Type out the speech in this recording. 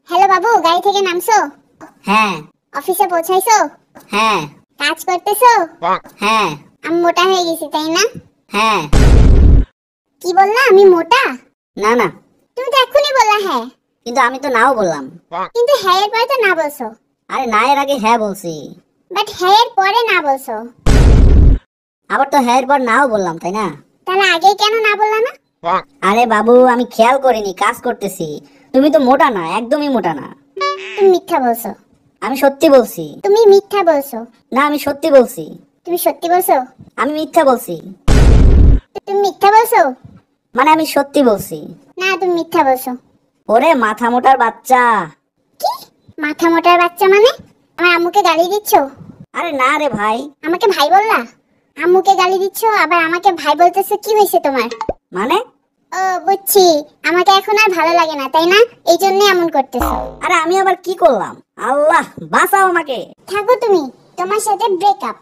Hello বাবু, গাড়ি থেকে নামছো? হ্যাঁ। অফিসে পৌঁছাইছো? হ্যাঁ। কাজ করতেছো? হ্যাঁ। আমি মোটা হয়ে গেছি, তাই না? হ্যাঁ। কি বললা, আমি মোটা? না না, তুমি তো এখনই বললা হ্যাঁ। কিন্তু আমি তো নাও বললাম। কিন্তু হ্যাঁ এর পরে তো না বলছো। আরে না এর আগে হ্যাঁ বলছি, বাট হ্যাঁ এর পরে না বলছো। আবার তো হ্যাঁ এর পর নাও বললাম, তাই না? তাহলে আগে কেন না বললা না? আরে বাবু, আমি খেয়াল করিনি, কাজ করতেছি। তুমি তো মোটা না, একদমই মোটা না। তুমি মিথ্যা বলছো। আমি সত্যি বলছি। তুমি মিথ্যা বলছো। না, আমি সত্যি বলছি। তুমি সত্যি বলছো। আমি মিথ্যা বলছি। তুমি মিথ্যা বলছো। মানে আমি সত্যি বলছি। না, তুমি মিথ্যা বলছো। ওরে মাথা মোটার বাচ্চা! কি? মাথা মোটার বাচ্চা মানে? আমার আম্মুকে গালি দিচ্ছো? আরে না রে ভাই। আমাকে ভাই বললা? আম্মুকে গালি দিচ্ছো আবার আমাকে ভাই বলতেছো, কি হয়েছে তোমার? মানে? ও বুঝছি, আমাকে এখন আর ভালো লাগে না, তাই না? এই জন্য এমন করতেছো। আরে আমি আবার কি করলাম? আল্লাহ বাঁচাও আমাকে। থাকো তুমি, তোমার সাথে ব্রেকআপ।